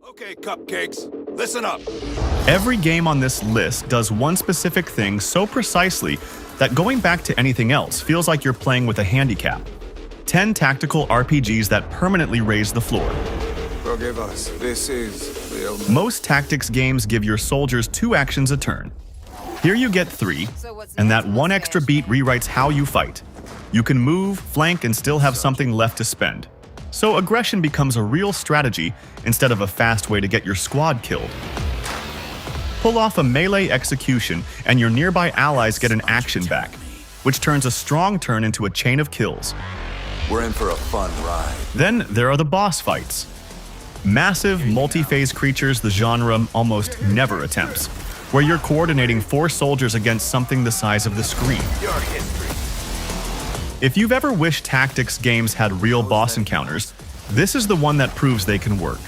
Okay, cupcakes, listen up. Every game on this list does one specific thing so precisely that going back to anything else feels like you're playing with a handicap. 10 tactical RPGs that permanently raise the floor. Forgive us, this is the only... Most tactics games give your soldiers 2 actions a turn. Here you get 3, and that one extra beat rewrites how you fight. You can move, flank, and still have something left to spend. So aggression becomes a real strategy instead of a fast way to get your squad killed. Pull off a melee execution, and your nearby allies get an action back, which turns a strong turn into a chain of kills. We're in for a fun ride. Then there are the boss fights. Massive, multi-phase creatures the genre almost never attempts, where you're coordinating 4 soldiers against something the size of the screen. Your history. If you've ever wished tactics games had real boss encounters, this is the one that proves they can work.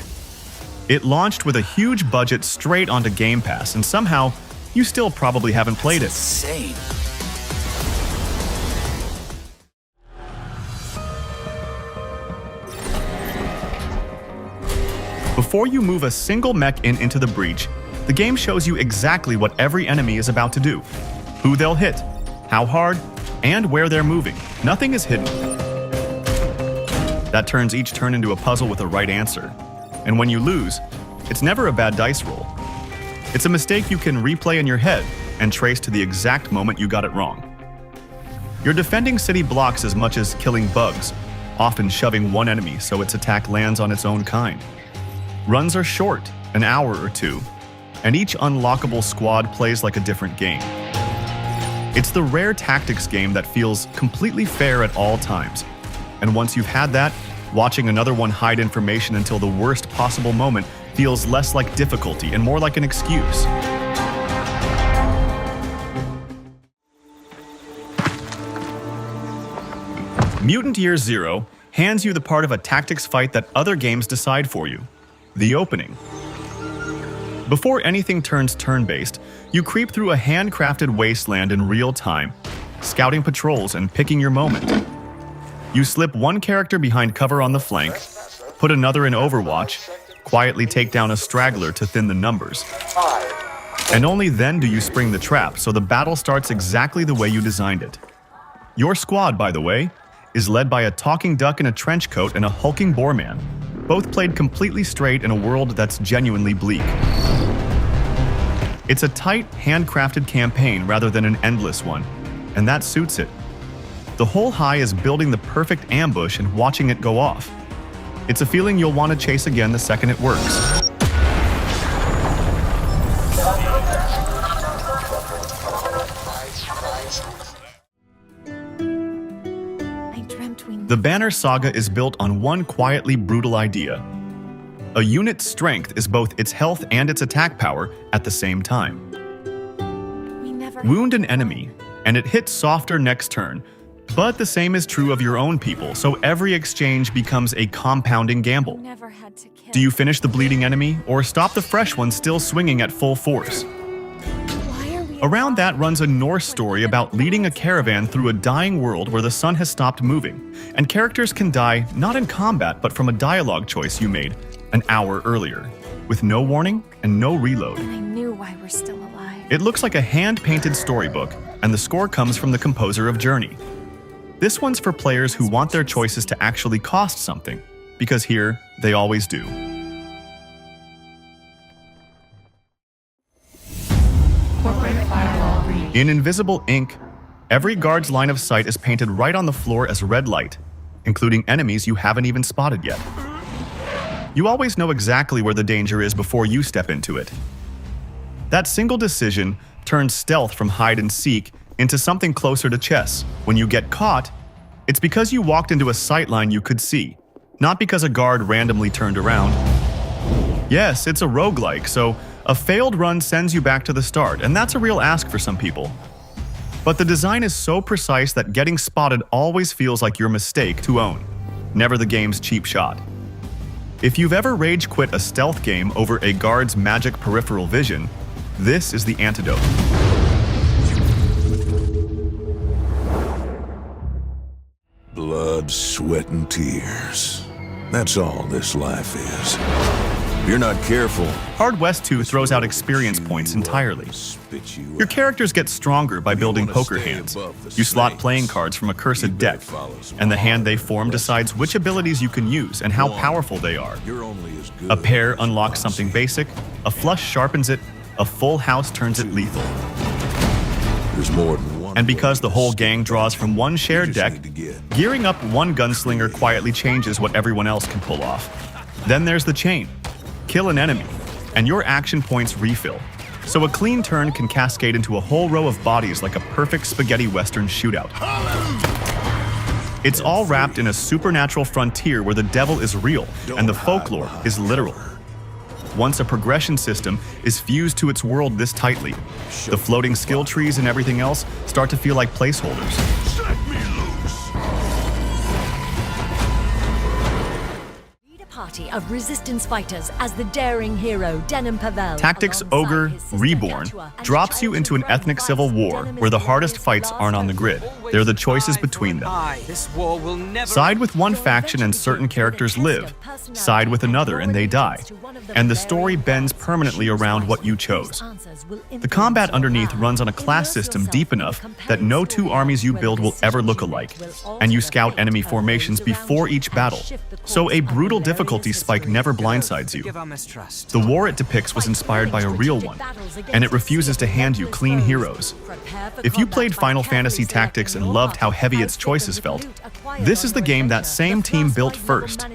It launched with a huge budget straight onto Game Pass, and somehow, you still probably haven't played it. Insane. Before you move a single mech into the breach, the game shows you exactly what every enemy is about to do, who they'll hit, how hard, and where they're moving. Nothing is hidden. That turns each turn into a puzzle with a right answer. And when you lose, it's never a bad dice roll. It's a mistake you can replay in your head and trace to the exact moment you got it wrong. You're defending city blocks as much as killing bugs, often shoving one enemy so its attack lands on its own kind. Runs are short, an hour or 2, and each unlockable squad plays like a different game. It's the rare tactics game that feels completely fair at all times. And once you've had that, watching another one hide information until the worst possible moment feels less like difficulty and more like an excuse. Mutant Year Zero hands you the part of a tactics fight that other games decide for you: the opening. Before anything turns turn-based, you creep through a handcrafted wasteland in real time, scouting patrols and picking your moment. You slip one character behind cover on the flank, put another in Overwatch, quietly take down a straggler to thin the numbers. And only then do you spring the trap, so the battle starts exactly the way you designed it. Your squad, by the way, is led by a talking duck in a trench coat and a hulking boar man, both played completely straight in a world that's genuinely bleak. It's a tight, handcrafted campaign rather than an endless one, and that suits it. The whole high is building the perfect ambush and watching it go off. It's a feeling you'll want to chase again the second it works. The Banner Saga is built on one quietly brutal idea. A unit's strength is both its health and its attack power at the same time. Wound an enemy, and it hits softer next turn, but the same is true of your own people, so every exchange becomes a compounding gamble. Do you finish the bleeding enemy, or stop the fresh one still swinging at full force? Around that runs a Norse story about leading a caravan through a dying world where the sun has stopped moving, and characters can die not in combat but from a dialogue choice you made an hour earlier, with no warning and no reload. And I knew why we're still alive. It looks like a hand-painted storybook, and the score comes from the composer of Journey. This one's for players who want their choices to actually cost something, because here, they always do. In invisible ink, every guard's line of sight is painted right on the floor as red light, including enemies you haven't even spotted yet. You always know exactly where the danger is before you step into it. That single decision turns stealth from hide and seek into something closer to chess. When you get caught, it's because you walked into a sightline you could see, not because a guard randomly turned around. Yes, it's a roguelike, so a failed run sends you back to the start, and that's a real ask for some people. But the design is so precise that getting spotted always feels like your mistake to own, never the game's cheap shot. If you've ever rage quit a stealth game over a guard's magic peripheral vision, this is the antidote. Blood, sweat, and tears. That's all this life is. If you're not careful, Hard West 2 throws out experience points entirely. spit you Your out. characters get stronger by building poker hands. You slot playing cards from a cursed deck, and the hand they form decides which abilities you can use and how powerful they are. You're only as good A pair unlocks something basic, a flush sharpens it, a full house turns it lethal. There's more than one. And because way the to whole escape. gang draws from one You shared just deck, need to get- gearing up one gunslinger quietly changes what everyone else can pull off. Then there's the chain. Kill an enemy, and your action points refill. So a clean turn can cascade into a whole row of bodies like a perfect spaghetti western shootout. It's all wrapped in a supernatural frontier where the devil is real and the folklore is literal. Once a progression system is fused to its world this tightly, the floating skill trees and everything else start to feel like placeholders. Set me loose. Lead a party of resistance fighters as the daring hero Denim Pavel. Tactics alongside Ogre his sister Reborn Gatua, and drops you tries into to an bring ethnic vice. civil war Denim is where the the hardest longest fights aren't on the grid. They're the choices between them. This war will never Side with one faction and certain characters live. Side with another and they die. And the story bends permanently around what you chose. The combat underneath runs on a class system deep enough that no two armies you build will ever look alike, and you scout enemy formations before each battle, so a brutal difficulty spike never blindsides you. give our mistrust. The war it depicts was inspired by a real one, and it refuses to hand you clean heroes. If you played Final Fantasy Tactics and loved how heavy its choices felt, this is the game that same team built first.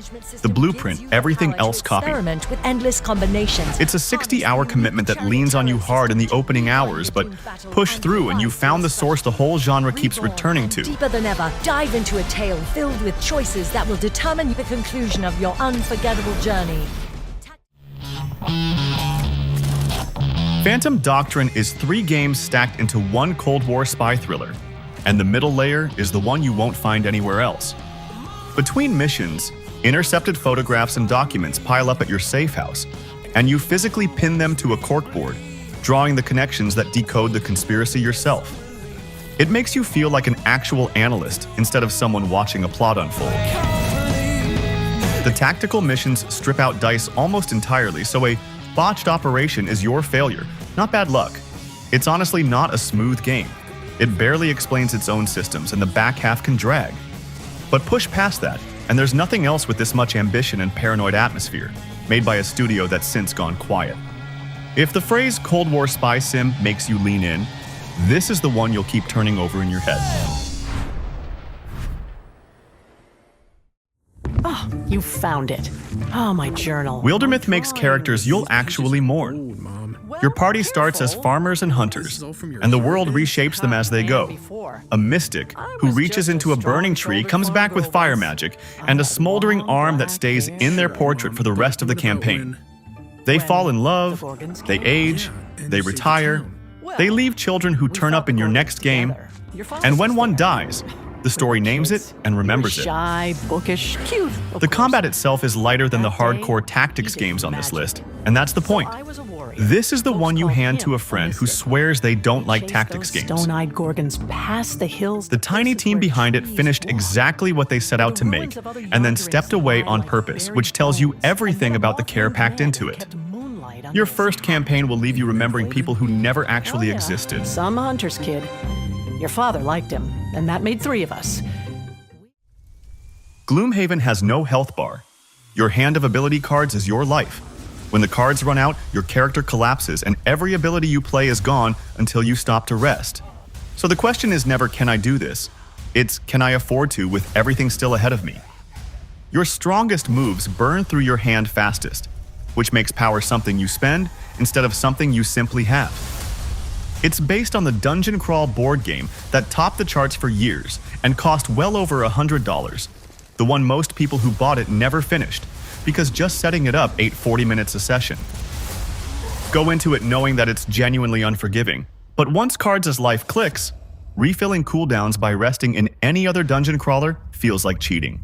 The blueprint, everything else copied. Experiment with endless combinations. It's a 60-hour commitment that leans on you hard in the opening hours, but push through and you found the source the whole genre keeps returning to. Deeper than ever, dive into a tale filled with choices that will determine the conclusion of your unforgettable journey. Phantom Doctrine is 3 games stacked into one Cold War spy thriller, and the middle layer is the one you won't find anywhere else. Between missions, intercepted photographs and documents pile up at your safe house, and you physically pin them to a corkboard, drawing the connections that decode the conspiracy yourself. It makes you feel like an actual analyst instead of someone watching a plot unfold. The tactical missions strip out dice almost entirely, so a botched operation is your failure, not bad luck. It's honestly not a smooth game. It barely explains its own systems, and the back half can drag. But push past that, and there's nothing else with this much ambition and paranoid atmosphere, made by a studio that's since gone quiet. If the phrase Cold War spy sim makes you lean in, this is the one you'll keep turning over in your head. Oh, you found it. Oh, my journal. Wildermyth makes characters you'll actually mourn. Your party starts as farmers and hunters, and the world reshapes them as they go. A mystic who reaches into a burning tree comes back with fire magic and a smoldering arm that stays in their portrait for the rest of the campaign. They fall in love, they age, they retire, they leave children who turn up in your next game, and when one dies, the story names it and remembers it. Shy, bookish, cute. The combat itself is lighter than the hardcore tactics games on this list, and that's the point. This is the one you hand to a friend who swears they don't like tactics games. Stone-eyed gorgons past the hills. The tiny team behind it finished exactly what they set out to make, and then stepped away on purpose, which tells you everything about the care packed into it. Your first campaign will leave you remembering people who never actually existed. Some hunter's kid. Your father liked him, and that made 3 of us. Gloomhaven has no health bar. Your hand of ability cards is your life. When the cards run out, your character collapses and every ability you play is gone until you stop to rest. So the question is never, can I do this? It's, can I afford to with everything still ahead of me? Your strongest moves burn through your hand fastest, which makes power something you spend instead of something you simply have. It's based on the Dungeon Crawl board game that topped the charts for years and cost well over $100. The one most people who bought it never finished, because just setting it up ate 40 minutes a session. Go into it knowing that it's genuinely unforgiving, but once Cards' life clicks, refilling cooldowns by resting in any other dungeon crawler feels like cheating.